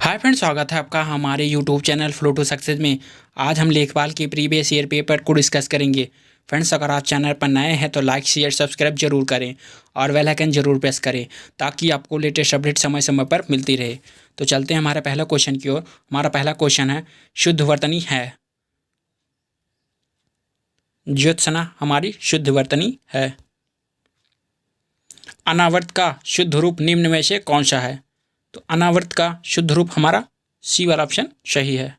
Hi friends, स्वागत है आपका हमारे YouTube channel flow to success में। आज हम लेखपाल के प्रीवियस ईयर पेपर को डिस्कस करेंगे। फ्रेंड्स, अगर आप चैनल पर नए हैं तो लाइक शेयर सब्सक्राइब जरूर करें और बेल आइकन जरूर प्रेस करें ताकि आपको लेटेस्ट अपडेट समय समय पर मिलती रहे। तो चलते हैं हमारे पहले क्वेश्चन की ओर। हमारा पहला क्वेश्चन है, शुद्ध वर्तनी है। ज्योत्सना हमारी शुद्ध वर्तनी है। अनावर्त का शुद्ध रूप निम्न में से कौन सा है? तो अनावर्त का शुद्ध रूप हमारा सी वाला ऑप्शन सही है।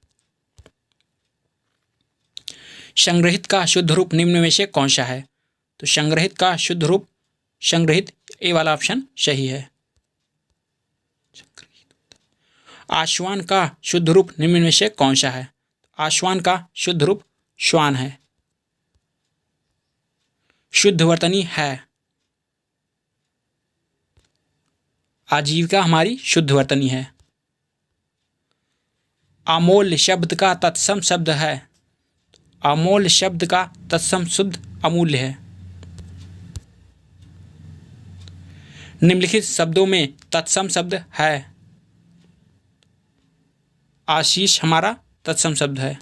संग्रहित का शुद्ध रूप निम्न में से कौन सा है? तो संग्रहित का शुद्ध रूप संग्रहित ए वाला ऑप्शन सही है। आश्वान का शुद्ध रूप निम्न में से कौन सा है? आश्वान का शुद्ध रूप श्वान है। शुद्ध वर्तनी है। आजीविका हमारी शुद्ध वर्तनी है। अमूल्य शब्द का तत्सम शब्द है। अमूल्य शब्द का तत्सम शुद्ध अमूल्य है। निम्नलिखित शब्दों में तत्सम शब्द है। आशीष हमारा तत्सम शब्द है।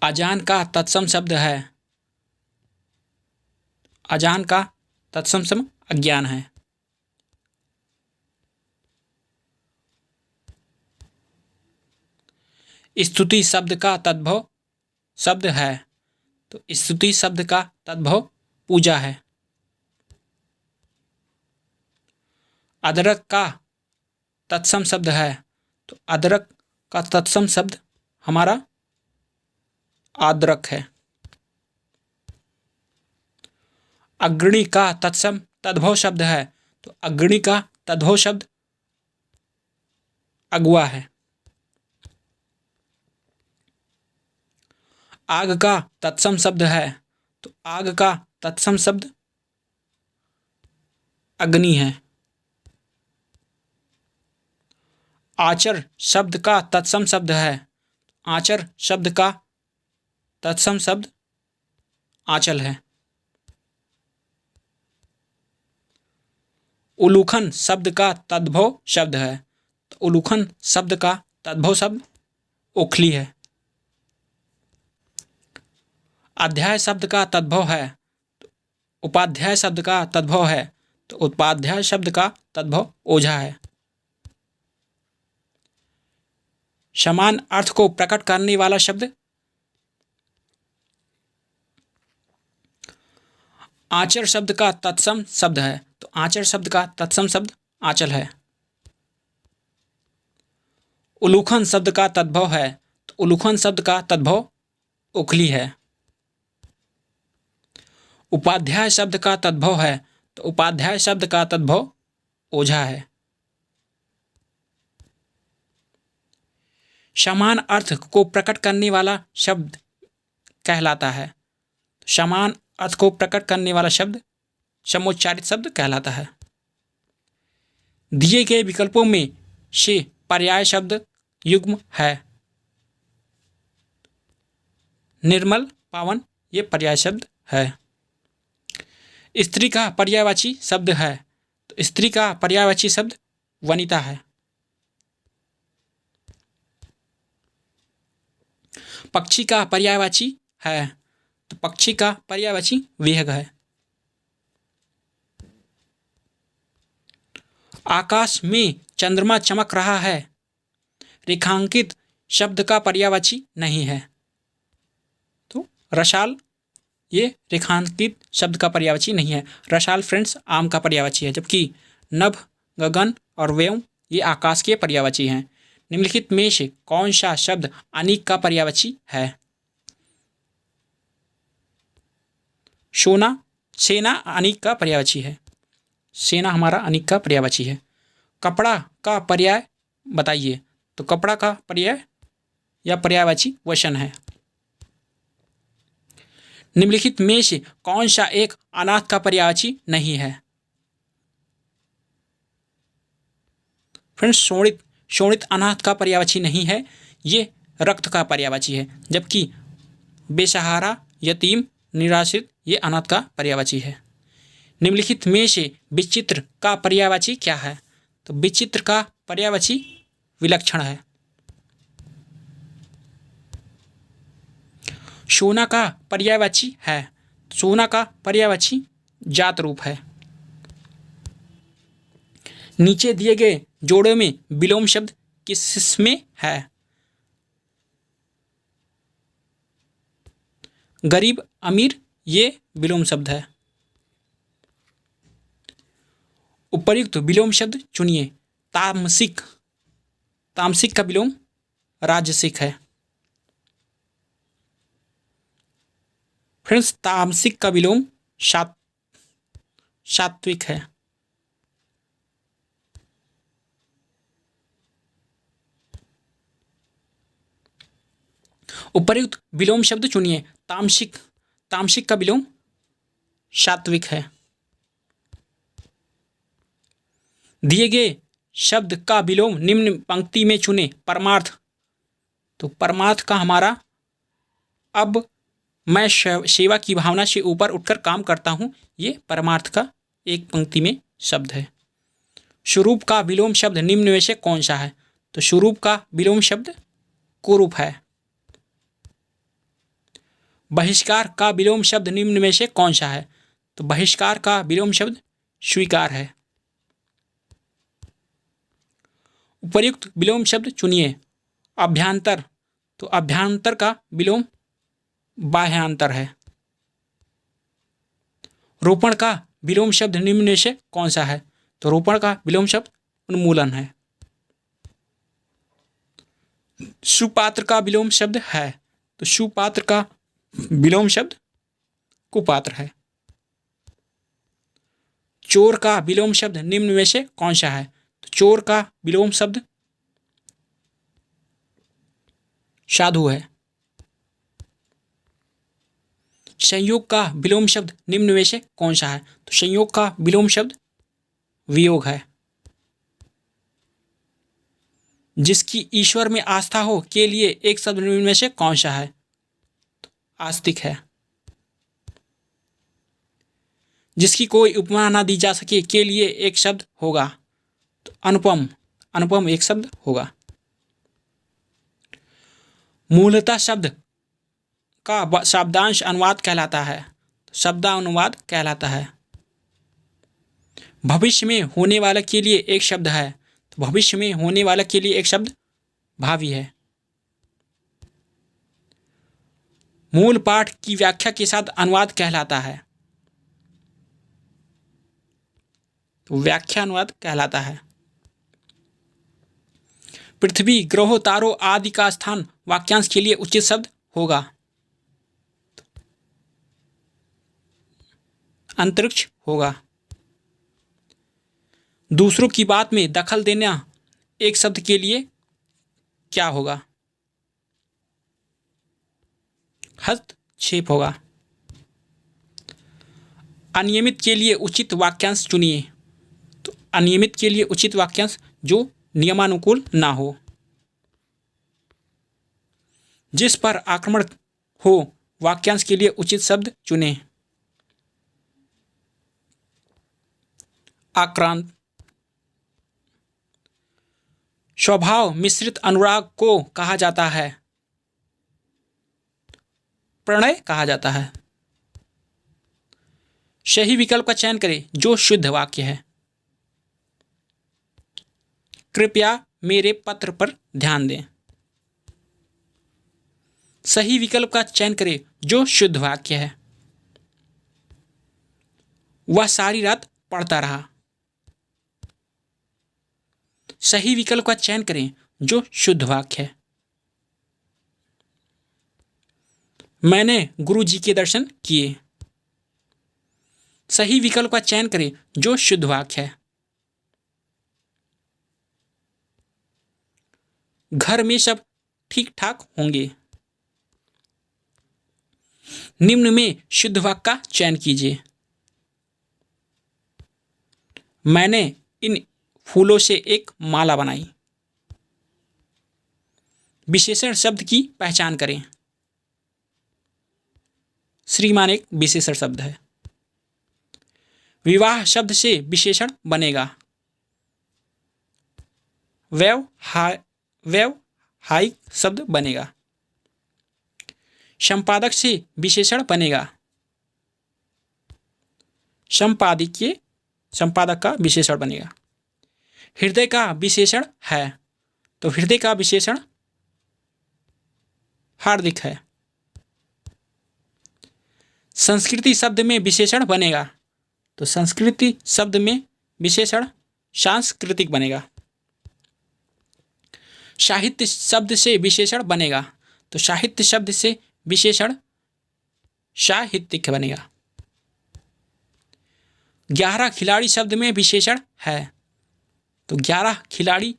अजान का तत्सम शब्द है। अजान का तत्सम शब्द अज्ञान है। स्तुति शब्द का तद्भव शब्द है। तो स्तुति शब्द का तद्भव पूजा है। अदरक का तत्सम शब्द है। तो अदरक का तत्सम शब्द हमारा आद्रक है। अग्रणी का तत्सम तद्भव शब्द है। तो अग्रणी का तद्भव शब्द अगुआ है। आग का तत्सम शब्द है। तो आग का तत्सम शब्द अग्नि है। आचर शब्द का तत्सम शब्द है। आचर शब्द का तत्सम शब्द आंचल है। उलूखन शब्द का तद्भव शब्द है। तो उलूखन शब्द का तद्भव शब्द ओखली है। अध्याय शब्द का तद्भव है। उपाध्याय शब्द का तद्भव है। तो उपाध्याय शब्द का तद्भव ओझा है। समान अर्थ को प्रकट करने वाला शब्द आचर शब्द का तत्सम शब्द है। तो आचर शब्द का तत्सम शब्द आंचल है। उलूखन शब्द का तद्भव है। तो उलूखन शब्द का तद्भव ओखली है। उपाध्याय शब्द का तद्भव है। तो उपाध्याय शब्द का तद्भव ओझा है। समान अर्थ को प्रकट करने वाला शब्द कहलाता है। समान अर्थ को प्रकट करने वाला शब्द समुच्चारित शब्द कहलाता है। दिए गए विकल्पों में से पर्याय शब्द युग्म है। निर्मल, पावन ये पर्याय शब्द है। स्त्री का पर्यायवाची शब्द है। तो स्त्री का पर्यायवाची शब्द वनिता है। पक्षी का पर्यायवाची है। तो पक्षी का पर्यायवाची वेग है। आकाश में चंद्रमा चमक रहा है। रेखांकित शब्द का पर्यायवाची नहीं है। तो रसाल ये रेखांकित शब्द का पर्यायवाची नहीं है। रसाल फ्रेंड्स आम का पर्यायवाची है, जबकि नभ, गगन और व्योम ये आकाश के पर्यायवाची हैं। निम्नलिखित में से कौन सा शब्द अनीक का पर्यायवाची है? सोना, सेना अनीक का पर्यायवाची है। सेना हमारा अनीक का पर्यायवाची है। कपड़ा का पर्याय बताइए। तो कपड़ा का पर्याय या पर्यायवाची वचन है। निम्नलिखित में से कौन सा एक अनाथ का पर्यायवाची नहीं है? फ्रेंड्स, शोणित अनाथ का पर्यायवाची नहीं है। ये रक्त का पर्यायवाची है, जबकि बेसहारा, यतीम, निराश्रित ये अनाथ का पर्यायवाची है। निम्नलिखित में से विचित्र का पर्यायवाची क्या है? तो तो विचित्र का पर्यायवाची विलक्षण है। सोना का पर्यायवाची है, सोना का पर्यायवाची जात रूप है। नीचे दिए गए जोड़ों में विलोम शब्द किसमें है? गरीब, अमीर, ये विलोम शब्द है। उपर्युक्त विलोम शब्द चुनिए। तामसिक, तामसिक का विलोम राजसिक है। फ्रेंड्स, तामसिक का विलोम सात्विक है। उपर्युक्त विलोम शब्द चुनिए। तामसिक, तामसिक का विलोम सात्विक है। दिए गए शब्द का विलोम निम्न पंक्ति में चुने। परमार्थ, तो परमार्थ का हमारा अब मैं सेवा की भावना से ऊपर उठकर काम करता हूं, ये परमार्थ का एक पंक्ति में शब्द है। स्वरूप का विलोम शब्द निम्न में से कौन सा है? तो स्वरूप का विलोम शब्द कुरूप है। बहिष्कार का विलोम शब्द निम्न में से कौन सा है? तो बहिष्कार का विलोम शब्द स्वीकार है। उपर्युक्त विलोम शब्द चुनिए। अभ्यांतर, तो अभ्यांतर का विलोम बाह्यांतर है। रोपण का विलोम शब्द निम्न में से कौन सा है? तो रोपण का विलोम शब्द उन्मूलन है। सुपात्र का विलोम शब्द है, तो सुपात्र का विलोम शब्द कुपात्र है। चोर का विलोम शब्द निम्न में से कौन सा है? तो चोर का विलोम शब्द साधु है। संयोग का विलोम शब्द निम्न में से कौन सा है? तो संयोग का विलोम शब्द वियोग है। जिसकी ईश्वर में आस्था हो के लिए एक शब्द निम्न में से कौन सा है? तो आस्तिक है। जिसकी कोई उपमा ना दी जा सके के लिए एक शब्द होगा, तो अनुपम, अनुपम एक शब्द होगा। मूलतः शब्द का शब्दांश अनुवाद कहलाता है, तो शब्दानुवाद कहलाता है। भविष्य में होने वाला के लिए एक शब्द है, तो भविष्य में होने वाला के लिए एक शब्द भावी है। मूल पाठ की व्याख्या के साथ अनुवाद कहलाता है, तो व्याख्या अनुवाद कहलाता है। पृथ्वी, ग्रहों, तारों आदि का स्थान वाक्यांश के लिए उचित शब्द होगा। अंतरिक्ष होगा। दूसरों की बात में दखल देना एक शब्द के लिए क्या होगा? हस्तक्षेप होगा। अनियमित के लिए उचित वाक्यांश चुनिए। तो अनियमित के लिए उचित वाक्यांश जो नियमानुकूल ना हो। जिस पर आक्रमण हो वाक्यांश के लिए उचित शब्द चुने। आक्रांत। स्वभाव मिश्रित अनुराग को कहा जाता है, प्रणय कहा जाता है। सही विकल्प का चयन करें जो शुद्ध वाक्य है। कृपया मेरे पत्र पर ध्यान दें। सही विकल्प का चयन करें जो शुद्ध वाक्य है। वह सारी रात पढ़ता रहा। सही विकल्प का चयन करें जो शुद्ध वाक्य है। मैंने गुरु जी के दर्शन किए। सही विकल्प का चयन करें जो शुद्ध वाक्य है। घर में सब ठीक ठाक होंगे। निम्न में शुद्ध वाक्य का चयन कीजिए। मैंने इन फूलों से एक माला बनाई। विशेषण शब्द की पहचान करें। श्रीमान एक विशेषण शब्द है। विवाह शब्द से विशेषण बनेगा। व्यवहारिक शब्द बनेगा। संपादक से विशेषण बनेगा। संपादकीय संपादक का विशेषण बनेगा। हृदय का विशेषण है, तो हृदय का विशेषण हार्दिक है। संस्कृति शब्द में विशेषण बनेगा, तो संस्कृति शब्द में विशेषण सांस्कृतिक बनेगा। साहित्य शब्द से विशेषण बनेगा, तो साहित्य शब्द से विशेषण साहित्यिक बनेगा। 11 खिलाड़ी शब्द में विशेषण है, तो 11 खिलाड़ी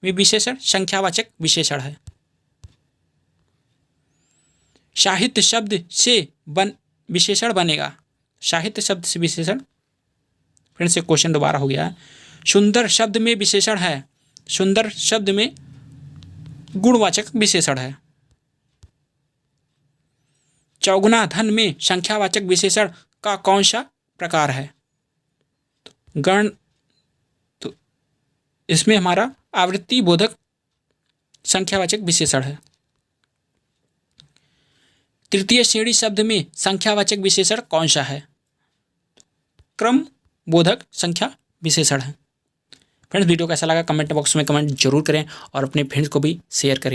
में विशेषण संख्यावाचक विशेषण है। साहित्य शब्द से विशेषण बनेगा, साहित्य शब्द से विशेषण, फिर से क्वेश्चन दोबारा हो गया है। सुंदर शब्द में विशेषण है, सुंदर शब्द में गुणवाचक विशेषण है। चौगुना धन में संख्यावाचक विशेषण का कौन सा प्रकार है? गण, तो इसमें हमारा आवृत्ति बोधक संख्यावाचक विशेषण है। तृतीय श्रेणी शब्द में संख्यावाचक विशेषण कौन सा है? क्रम बोधक संख्या विशेषण है। फ्रेंड्स, वीडियो कैसा लगा कमेंट बॉक्स में कमेंट जरूर करें और अपने फ्रेंड्स को भी शेयर करें।